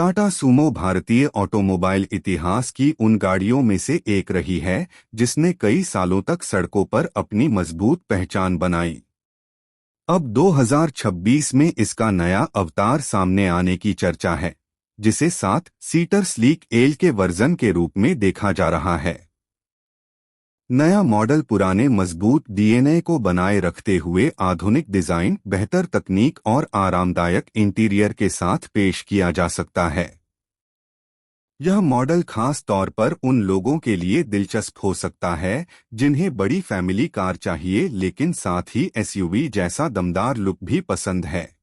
Tata Sumo भारतीय automobile इतिहास की उन गाड़ियों में से एक रही है जिसने कई सालों तक सड़कों पर अपनी मजबूत पहचान बनाई। अब 2026 में इसका नया अवतार सामने आने की चर्चा है, जिसे 7 सीटर स्लीक एल के वर्जन के रूप में देखा जा रहा है। नया मॉडल पुराने मजबूत डीएनए को बनाए रखते हुए आधुनिक डिजाइन, बेहतर तकनीक और आरामदायक इंटीरियर के साथ पेश किया जा सकता है। यह मॉडल खास तौर पर उन लोगों के लिए दिलचस्प हो सकता है जिन्हें बड़ी फैमिली कार चाहिए लेकिन साथ ही एसयूवी जैसा दमदार लुक भी पसंद है।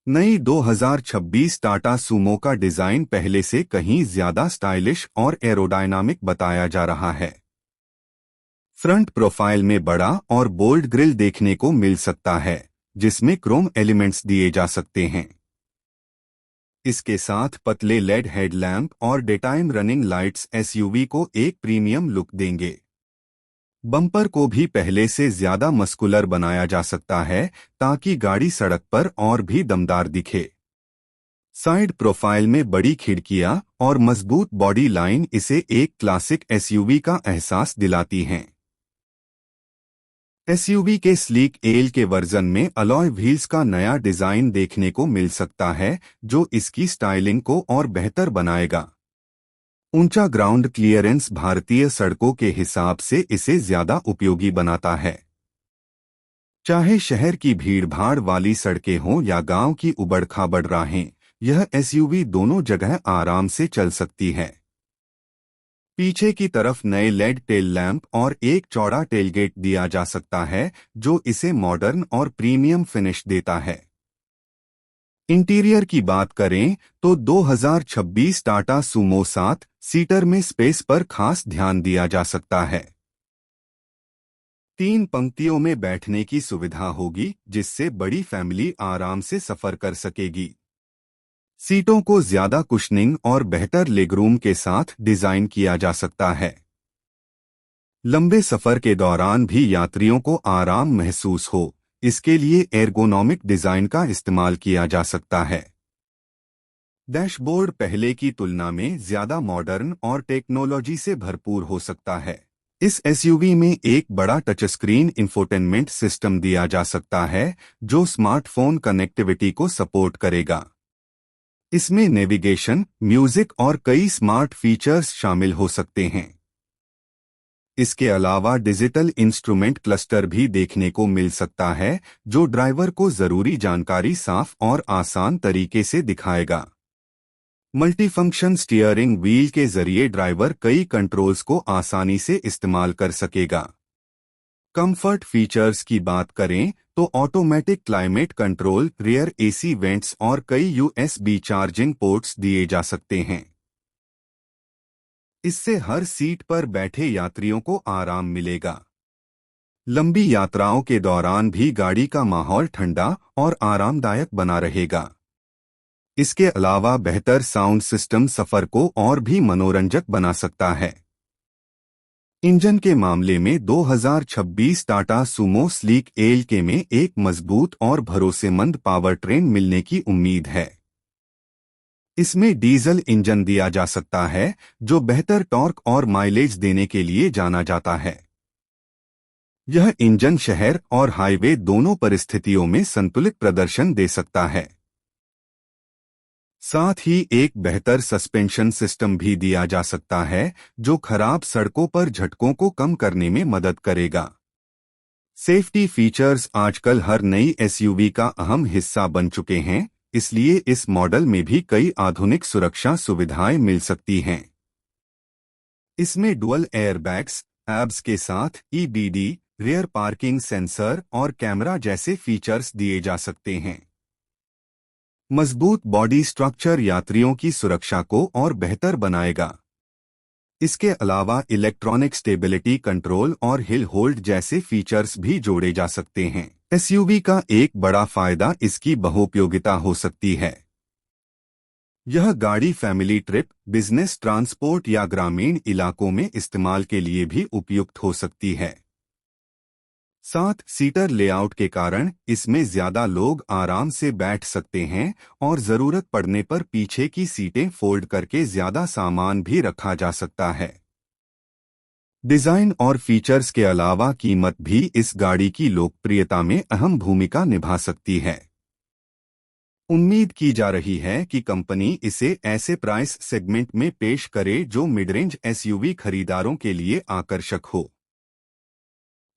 नई 2026 टाटा सूमो का डिजाइन पहले से कहीं ज्यादा स्टाइलिश और एरोडायनामिक बताया जा रहा है। फ्रंट प्रोफाइल में बड़ा और बोल्ड ग्रिल देखने को मिल सकता है, जिसमें क्रोम एलिमेंट्स दिए जा सकते हैं। इसके साथ पतले लेड हेडलैम्प और डेटाइम रनिंग लाइट्स एसयूवी को एक प्रीमियम लुक देंगे। बम्पर को भी पहले से ज्यादा मस्कुलर बनाया जा सकता है ताकि गाड़ी सड़क पर और भी दमदार दिखे। साइड प्रोफाइल में बड़ी खिड़कियां और मजबूत बॉडी लाइन इसे एक क्लासिक एसयूवी का एहसास दिलाती हैं। एसयूवी के स्लीक एल के वर्जन में अलॉय व्हील्स का नया डिजाइन देखने को मिल सकता है, जो इसकी स्टाइलिंग को और बेहतर बनाएगा। ऊंचा ग्राउंड क्लियरेंस भारतीय सड़कों के हिसाब से इसे ज्यादा उपयोगी बनाता है। चाहे शहर की भीड़भाड़ वाली सड़कें हों या गांव की उबड़-खाबड़ राहें, यह एसयूवी दोनों जगह आराम से चल सकती है। पीछे की तरफ नए लेड टेल लैंप और एक चौड़ा टेलगेट दिया जा सकता है, जो इसे मॉडर्न और प्रीमियम फिनिश देता है। इंटीरियर की बात करें तो 2026 टाटा सूमो 7 सीटर में स्पेस पर खास ध्यान दिया जा सकता है। 3 पंक्तियों में बैठने की सुविधा होगी, जिससे बड़ी फैमिली आराम से सफर कर सकेगी। सीटों को ज्यादा कुशनिंग और बेहतर लेगरूम के साथ डिजाइन किया जा सकता है। लंबे सफर के दौरान भी यात्रियों को आराम महसूस हो, इसके लिए एर्गोनॉमिक डिजाइन का इस्तेमाल किया जा सकता है। डैशबोर्ड पहले की तुलना में ज्यादा मॉडर्न और टेक्नोलॉजी से भरपूर हो सकता है। इस एसयूवी में एक बड़ा टच स्क्रीन इंफोटेनमेंट सिस्टम दिया जा सकता है, जो स्मार्टफोन कनेक्टिविटी को सपोर्ट करेगा। इसमें नेविगेशन, म्यूजिक और कई स्मार्ट फीचर्स शामिल हो सकते हैं। इसके अलावा डिजिटल इंस्ट्रूमेंट क्लस्टर भी देखने को मिल सकता है, जो ड्राइवर को जरूरी जानकारी साफ और आसान तरीके से दिखाएगा। मल्टीफंक्शन स्टीयरिंग व्हील के जरिए ड्राइवर कई कंट्रोल्स को आसानी से इस्तेमाल कर सकेगा। कंफर्ट फीचर्स की बात करें तो automatic climate control, rear AC vents और कई यूएसबी चार्जिंग पोर्ट्स दिए जा सकते हैं। इससे हर सीट पर बैठे यात्रियों को आराम मिलेगा। लंबी यात्राओं के दौरान भी गाड़ी का माहौल ठंडा और आरामदायक बना रहेगा। इसके अलावा बेहतर साउंड सिस्टम सफर को और भी मनोरंजक बना सकता है। इंजन के मामले में 2026 टाटा सूमो स्लीक एल के में एक मजबूत और भरोसेमंद पावर ट्रेन मिलने की उम्मीद है। इसमें डीजल इंजन दिया जा सकता है, जो बेहतर टॉर्क और माइलेज देने के लिए जाना जाता है। यह इंजन शहर और हाईवे दोनों परिस्थितियों में संतुलित प्रदर्शन दे सकता है। साथ ही एक बेहतर सस्पेंशन सिस्टम भी दिया जा सकता है, जो खराब सड़कों पर झटकों को कम करने में मदद करेगा। सेफ्टी फीचर्स आजकल हर नई एसयूवी का अहम हिस्सा बन चुके हैं, इसलिए इस मॉडल में भी कई आधुनिक सुरक्षा सुविधाएं मिल सकती हैं। इसमें डुअल एयरबैग्स, एब्स के साथ ईबीडी, रियर पार्किंग सेंसर और कैमरा जैसे फीचर्स दिए जा सकते हैं। मजबूत बॉडी स्ट्रक्चर यात्रियों की सुरक्षा को और बेहतर बनाएगा। इसके अलावा इलेक्ट्रॉनिक स्टेबिलिटी कंट्रोल और हिल होल्ड जैसे फीचर्स भी जोड़े जा सकते हैं। एसयूवी का एक बड़ा फायदा इसकी बहुउपयोगिता हो सकती है। यह गाड़ी फैमिली ट्रिप, बिजनेस ट्रांसपोर्ट या ग्रामीण इलाकों में इस्तेमाल के लिए भी उपयुक्त हो सकती है। 7 सीटर लेआउट के कारण इसमें ज्यादा लोग आराम से बैठ सकते हैं और जरूरत पड़ने पर पीछे की सीटें फोल्ड करके ज्यादा सामान भी रखा जा सकता है। डिजाइन और फीचर्स के अलावा कीमत भी इस गाड़ी की लोकप्रियता में अहम भूमिका निभा सकती है। उम्मीद की जा रही है कि कंपनी इसे ऐसे प्राइस सेगमेंट में पेश करे जो मिड रेंज एसयूवी खरीदारों के लिए आकर्षक हो।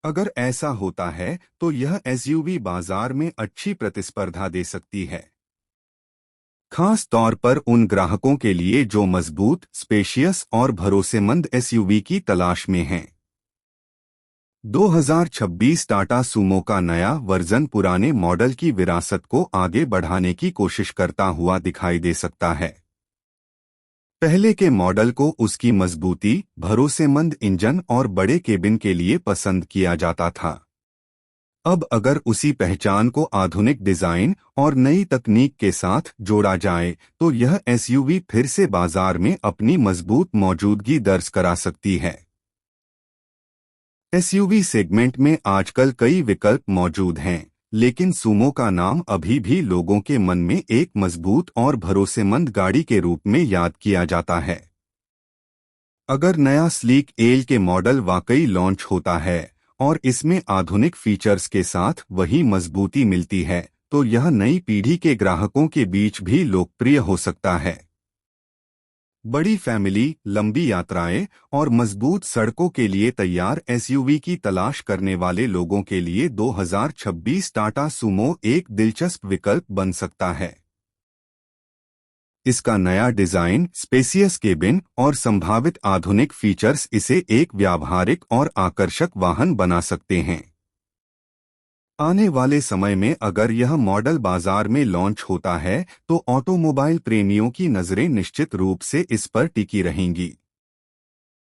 अगर ऐसा होता है तो यह एसयूवी बाजार में अच्छी प्रतिस्पर्धा दे सकती है, खास तौर पर उन ग्राहकों के लिए जो मजबूत, स्पेशियस और भरोसेमंद एसयूवी की तलाश में हैं। 2026 टाटा सूमो का नया वर्जन पुराने मॉडल की विरासत को आगे बढ़ाने की कोशिश करता हुआ दिखाई दे सकता है। पहले के मॉडल को उसकी मजबूती, भरोसेमंद इंजन और बड़े केबिन के लिए पसंद किया जाता था। अब अगर उसी पहचान को आधुनिक डिजाइन और नई तकनीक के साथ जोड़ा जाए तो यह एसयूवी फिर से बाजार में अपनी मजबूत मौजूदगी दर्ज करा सकती है। एसयूवी सेगमेंट में आजकल कई विकल्प मौजूद हैं, लेकिन सूमो का नाम अभी भी लोगों के मन में एक मजबूत और भरोसेमंद गाड़ी के रूप में याद किया जाता है। अगर नया स्लीक एल के मॉडल वाकई लॉन्च होता है और इसमें आधुनिक फीचर्स के साथ वही मजबूती मिलती है तो यह नई पीढ़ी के ग्राहकों के बीच भी लोकप्रिय हो सकता है। बड़ी फैमिली, लंबी यात्राएं और मजबूत सड़कों के लिए तैयार एसयूवी की तलाश करने वाले लोगों के लिए 2026 टाटा सूमो एक दिलचस्प विकल्प बन सकता है। इसका नया डिजाइन, स्पेसियस केबिन और संभावित आधुनिक फीचर्स इसे एक व्यावहारिक और आकर्षक वाहन बना सकते हैं। आने वाले समय में अगर यह मॉडल बाजार में लॉन्च होता है तो ऑटोमोबाइल प्रेमियों की नजरें निश्चित रूप से इस पर टिकी रहेंगी।